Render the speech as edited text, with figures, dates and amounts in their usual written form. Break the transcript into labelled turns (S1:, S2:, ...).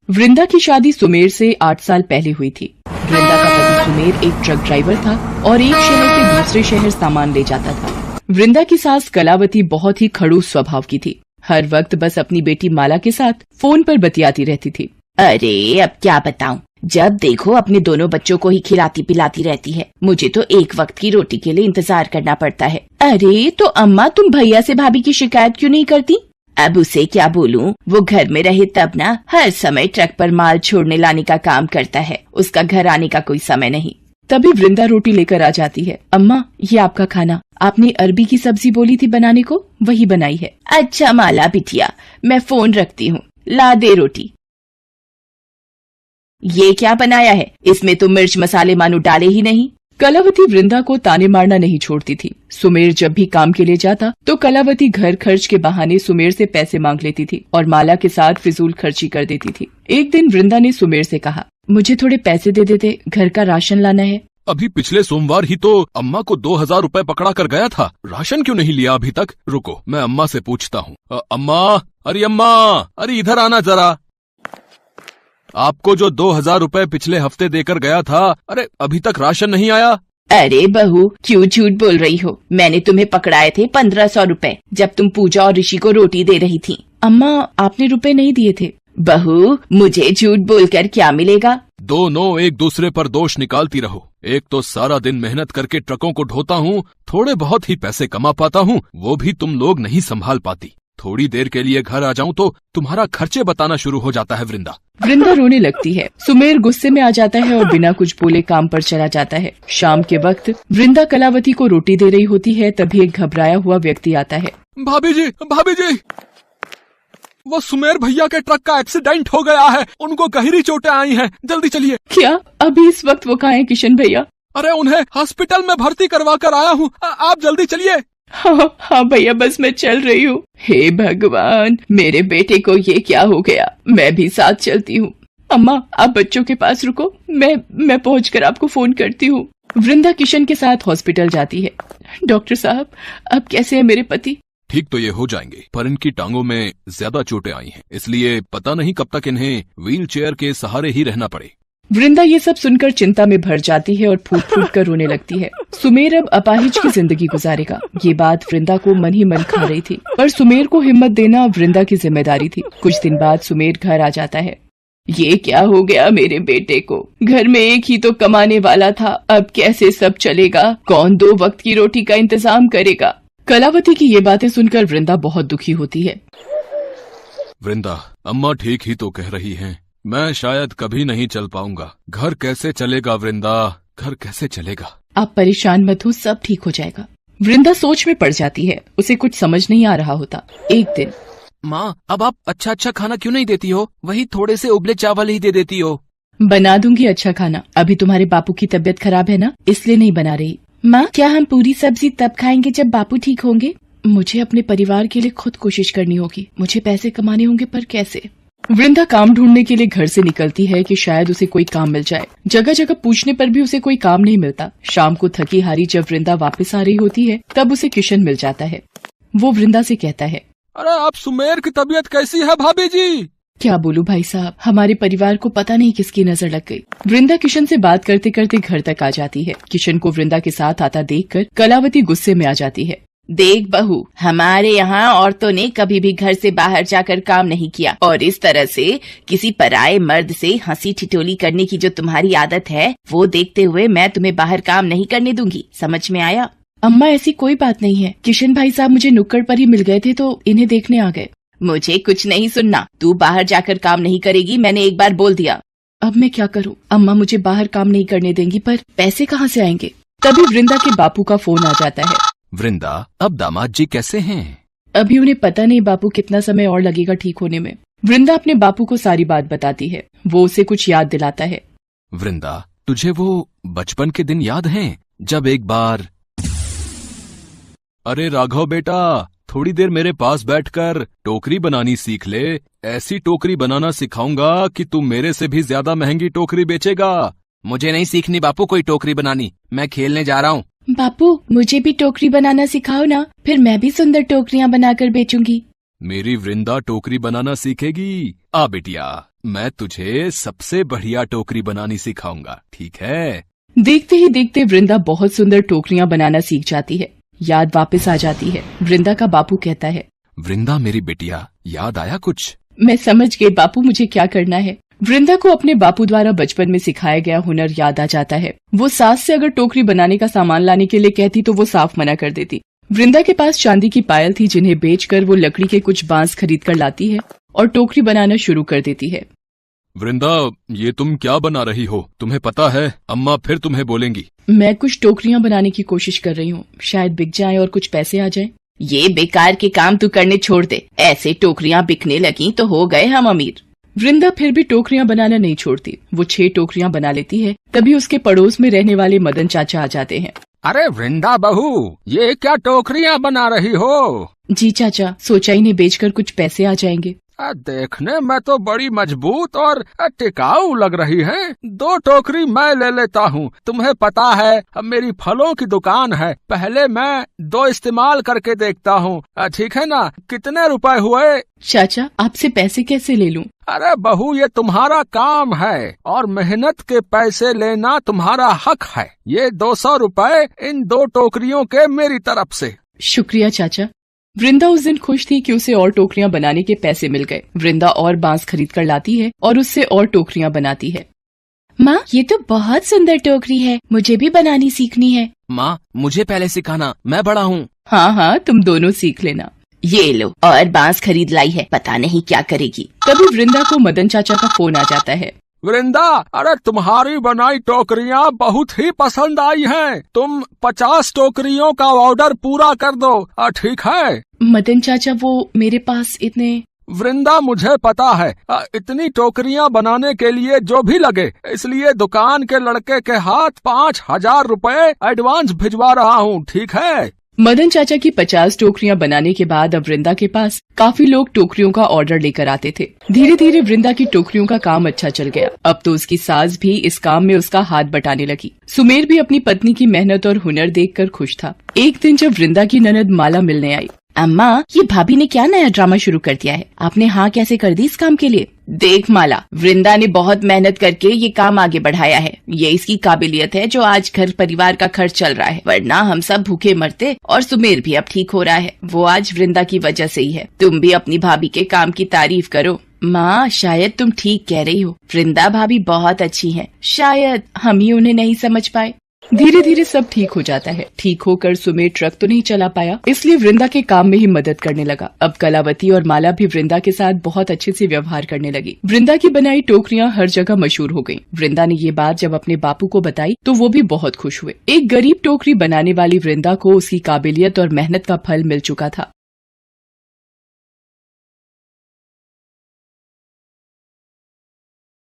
S1: वृंदा की शादी सुमेर से 8 साल पहले हुई थी। वृंदा का पति सुमेर एक ट्रक ड्राइवर था और एक शहर से दूसरे शहर सामान ले जाता था। वृंदा की सास कलावती बहुत ही खड़ूस स्वभाव की थी। हर वक्त बस अपनी बेटी माला के साथ फोन पर बतियाती रहती थी।
S2: अरे अब क्या बताऊं, जब देखो अपने दोनों बच्चों को ही खिलाती पिलाती रहती है। मुझे तो एक वक्त की रोटी के लिए इंतजार करना पड़ता है। अरे तो अम्मा, तुम भैया से भाभी की शिकायत क्यों नहीं करती? अब उसे क्या बोलूं, वो घर में रहे तब ना हर समय ट्रक पर माल छोड़ने लाने का काम करता है। उसका घर आने का कोई समय नहीं।
S1: तभी वृंदा रोटी लेकर आ जाती है। अम्मा, ये आपका खाना। आपने अरबी की सब्जी बोली थी बनाने को, वही बनाई है।
S2: अच्छा माला बिटिया, मैं फोन रखती हूँ, ला दे रोटी। ये क्या बनाया है? इसमें तो मिर्च मसाले मानो डाले ही नहीं।
S1: कलावती वृंदा को ताने मारना नहीं छोड़ती थी। सुमेर जब भी काम के लिए जाता तो कलावती घर खर्च के बहाने सुमेर से पैसे मांग लेती थी और माला के साथ फिजूल खर्ची कर देती थी। एक दिन वृंदा ने सुमेर से कहा, मुझे थोड़े पैसे दे देते, घर का राशन लाना है।
S3: अभी पिछले सोमवार ही तो अम्मा को 2000 रुपए पकड़ा कर गया था। राशन क्यों नहीं लिया अभी तक? रुको, मैं अम्मा से पूछता हूँ। अम्मा, अरे इधर आना जरा। आपको जो 2000 रुपए पिछले हफ्ते देकर गया था, अरे अभी तक राशन नहीं आया?
S2: अरे बहू, क्यों झूठ बोल रही हो? मैंने तुम्हें पकड़ाए थे 1500 रुपए, जब तुम पूजा और ऋषि को रोटी दे रही थी।
S1: अम्मा, आपने रुपए नहीं दिए थे।
S2: बहू, मुझे झूठ बोलकर क्या मिलेगा?
S3: दोनों एक दूसरे पर दोष निकालती रहो। एक तो सारा दिन मेहनत करके ट्रकों को ढोता हूँ, थोड़े बहुत ही पैसे कमा पाता हूँ, वो भी तुम लोग नहीं संभाल पाती। थोड़ी देर के लिए घर आ जाऊं तो तुम्हारा खर्चे बताना शुरू हो जाता है। वृंदा
S1: रोने लगती है। सुमेर गुस्से में आ जाता है और बिना कुछ बोले काम पर चला जाता है। शाम के वक्त वृंदा कलावती को रोटी दे रही होती है, तभी एक घबराया हुआ व्यक्ति आता है।
S3: भाभी जी, वो सुमेर भैया के ट्रक का एक्सीडेंट हो गया है, उनको गहरी चोटें आई हैं, जल्दी चलिए।
S1: क्या अभी इस वक्त वो कहाँ है किशन भैया?
S3: अरे उन्हें हॉस्पिटल में भर्ती करवा कर आया हूँ, आप जल्दी चलिए।
S1: हाँ भैया, बस मैं चल रही हूँ। हे भगवान, मेरे बेटे को ये क्या हो गया? मैं भी साथ चलती हूँ। अम्मा, आप बच्चों के पास रुको, मैं पहुँचकर आपको फोन करती हूँ। वृंदा किशन के साथ हॉस्पिटल जाती है। डॉक्टर साहब, अब कैसे है मेरे पति?
S3: ठीक तो ये हो जाएंगे, पर इनकी टांगों में ज्यादा चोटें आई हैं, इसलिए पता नहीं कब तक इन्हें व्हील चेयर के सहारे ही रहना पड़े।
S1: वृंदा ये सब सुनकर चिंता में भर जाती है और फूट फूट कर रोने लगती है। सुमेर अब अपाहिज की जिंदगी गुजारेगा, ये बात वृंदा को मन ही मन खा रही थी, पर सुमेर को हिम्मत देना वृंदा की जिम्मेदारी थी। कुछ दिन बाद सुमेर घर आ जाता है। ये क्या हो गया मेरे बेटे को? घर में एक ही तो कमाने वाला था, अब कैसे सब चलेगा? कौन 2 वक्त की रोटी का इंतजाम करेगा? कलावती की ये बातें सुनकर वृंदा बहुत दुखी होती है।
S3: वृंदा, अम्मा ठीक ही तो कह रही हैं, मैं शायद कभी नहीं चल पाऊंगा। घर कैसे चलेगा वृंदा, घर कैसे चलेगा?
S1: आप परेशान मत हो, सब ठीक हो जाएगा। वृंदा सोच में पड़ जाती है, उसे कुछ समझ नहीं आ रहा होता। एक दिन,
S4: माँ, अब आप अच्छा खाना क्यों नहीं देती हो? वही थोड़े से उबले चावल ही दे देती हो।
S1: बना दूंगी अच्छा खाना, अभी तुम्हारे बापू की तबीयत खराब है ना, इसलिए नहीं बना रही। माँ, क्या हम पूरी सब्जी तब खाएंगे जब बापू ठीक होंगे? मुझे अपने परिवार के लिए खुद कोशिश करनी होगी, मुझे पैसे कमाने होंगे, पर कैसे? वृंदा काम ढूंढने के लिए घर से निकलती है कि शायद उसे कोई काम मिल जाए। जगह जगह पूछने पर भी उसे कोई काम नहीं मिलता। शाम को थकी हारी जब वृंदा वापस आ रही होती है, तब उसे किशन मिल जाता है। वो वृंदा से कहता है,
S3: अरे आप सुमेर की तबीयत कैसी है भाभी जी?
S1: क्या बोलूं भाई साहब, हमारे परिवार को पता नहीं किसकी नजर लग गई। वृंदा किशन से बात करते करते घर तक आ जाती है। किशन को वृंदा के साथ आता देखकर कलावती गुस्से में आ जाती है।
S2: देख बहू, हमारे यहाँ औरतों ने कभी भी घर से बाहर जाकर काम नहीं किया, और इस तरह से किसी पराये मर्द से हंसी ठिठोली करने की जो तुम्हारी आदत है, वो देखते हुए मैं तुम्हें बाहर काम नहीं करने दूंगी। समझ में आया?
S1: अम्मा, ऐसी कोई बात नहीं है। किशन भाई साहब मुझे नुक्कड़ पर ही मिल गए थे तो इन्हें देखने आ गए।
S2: मुझे कुछ नहीं सुनना, तू बाहर जाकर काम नहीं करेगी, मैंने एक बार बोल दिया।
S1: अब मैं क्या करूं? अम्मा मुझे बाहर काम नहीं करने देंगी, पर पैसे कहाँ से आएंगे? तभी वृंदा के बापू का फोन आ जाता है।
S4: वृंदा, अब दामाद जी कैसे हैं?
S1: अभी उन्हें पता नहीं बापू कितना समय और लगेगा ठीक होने में। वृंदा अपने बापू को सारी बात बताती है। वो उसे कुछ याद दिलाता है।
S4: वृंदा, तुझे वो बचपन के दिन याद हैं जब एक बार...
S3: अरे राघव बेटा, थोड़ी देर मेरे पास बैठकर टोकरी बनानी सीख ले। ऐसी टोकरी बनाना सिखाऊंगा कि तू मेरे से भी ज्यादा महंगी टोकरी बेचेगा।
S4: मुझे नहीं सीखनी बापू कोई टोकरी बनानी, मैं खेलने जा रहा हूँ।
S1: बापू, मुझे भी टोकरी बनाना सिखाओ ना, फिर मैं भी सुंदर टोकरियाँ बनाकर बेचूंगी।
S3: मेरी वृंदा टोकरी बनाना सीखेगी। आ बेटिया, मैं तुझे सबसे बढ़िया टोकरी बनानी सिखाऊंगा, ठीक है?
S1: देखते ही देखते वृंदा बहुत सुंदर टोकरियां बनाना सीख जाती है। याद वापस आ जाती है। वृंदा का बापू कहता है,
S3: वृंदा मेरी बेटिया, याद आया कुछ?
S1: मैं समझ गई बापू, मुझे क्या करना है। वृंदा को अपने बापू द्वारा बचपन में सिखाया गया हुनर याद आ जाता है। वो सास से अगर टोकरी बनाने का सामान लाने के लिए कहती तो वो साफ मना कर देती। वृंदा के पास चांदी की पायल थी, जिन्हें बेचकर वो लकड़ी के कुछ बांस खरीद कर लाती है और टोकरी बनाना शुरू कर देती है।
S3: वृंदा, ये तुम क्या बना रही हो? तुम्हें पता है अम्मा फिर तुम्हें बोलेंगी।
S1: मैं कुछ टोकरियां बनाने की कोशिश कर रही हूँ, शायद बिक जाए और कुछ पैसे आ जाए।
S2: ये बेकार के काम तू करने छोड़ दे, ऐसे टोकरियां बिकने लगी तो हो गए हम अमीर।
S1: वृंदा फिर भी टोकरियां बनाना नहीं छोड़ती। वो 6 टोकरियां बना लेती है। तभी उसके पड़ोस में रहने वाले मदन चाचा आ जाते हैं।
S5: अरे वृंदा बहू, ये क्या टोकरियां बना रही हो?
S1: जी चाचा, सोचा इन्हें बेचकर कुछ पैसे आ जाएंगे।
S5: देखने में तो बड़ी मजबूत और टिकाऊ लग रही हैं। 2 टोकरी मैं ले लेता हूँ। तुम्हें पता है मेरी फलों की दुकान है, पहले मैं 2 इस्तेमाल करके देखता हूँ, ठीक है ना? कितने रुपए हुए?
S1: चाचा, आपसे पैसे कैसे ले लूं?
S5: अरे बहू, ये तुम्हारा काम है और मेहनत के पैसे लेना तुम्हारा हक है। ये 200 रुपए इन 2 टोकरियों के मेरी तरफ से।
S1: शुक्रिया चाचा। वृंदा उस दिन खुश थी कि उसे और टोकरियां बनाने के पैसे मिल गए। वृंदा और बांस खरीद कर लाती है और उससे और टोकरियां बनाती है।
S2: माँ, ये तो बहुत सुंदर टोकरी है, मुझे भी बनानी सीखनी है।
S4: माँ, मुझे पहले सिखाना, मैं बड़ा हूँ।
S1: हाँ हाँ, तुम दोनों सीख लेना।
S2: ये लो, और बांस खरीद लाई है, पता नहीं क्या करेगी।
S1: तभी वृंदा को मदन चाचा का फोन आ जाता है।
S5: वृंदा, अरे तुम्हारी बनाई टोकरियां बहुत ही पसंद आई हैं। तुम 50 टोकरियों का ऑर्डर पूरा कर दो, ठीक है?
S1: मदन चाचा, वो मेरे पास इतने।
S5: वृंदा, मुझे पता है इतनी टोकरियां बनाने के लिए जो भी लगे, इसलिए दुकान के लड़के के हाथ 5000 रुपए एडवांस भिजवा रहा हूँ, ठीक है?
S1: मदन चाचा की 50 टोकरियां बनाने के बाद अब वृंदा के पास काफी लोग टोकरियों का ऑर्डर लेकर आते थे। धीरे धीरे वृंदा की टोकरियों का काम अच्छा चल गया। अब तो उसकी सास भी इस काम में उसका हाथ बटाने लगी। सुमेर भी अपनी पत्नी की मेहनत और हुनर देखकर खुश था। एक दिन जब वृंदा की ननद माला मिलने आई।
S2: अम्मा, ये भाभी ने क्या नया ड्रामा शुरू कर दिया है? आपने हाँ कैसे कर दी इस काम के लिए? देख माला, वृंदा ने बहुत मेहनत करके ये काम आगे बढ़ाया है। ये इसकी काबिलियत है जो आज घर परिवार का खर्च चल रहा है, वरना हम सब भूखे मरते। और सुमेर भी अब ठीक हो रहा है, वो आज वृंदा की वजह से ही है। तुम भी अपनी भाभी के काम की तारीफ करो। माँ, शायद तुम ठीक कह रही हो, वृंदा भाभी बहुत अच्छी है, शायद हम ही उन्हें नहीं समझ पाए।
S1: धीरे धीरे सब ठीक हो जाता है। ठीक होकर सुमेर ट्रक तो नहीं चला पाया, इसलिए वृंदा के काम में ही मदद करने लगा। अब कलावती और माला भी वृंदा के साथ बहुत अच्छे से व्यवहार करने लगी। वृंदा की बनाई टोकरियां हर जगह मशहूर हो गईं। वृंदा ने ये बात जब अपने बापू को बताई तो वो भी बहुत खुश हुए। एक गरीब टोकरी बनाने वाली वृंदा को उसकी काबिलियत और मेहनत का फल मिल चुका था।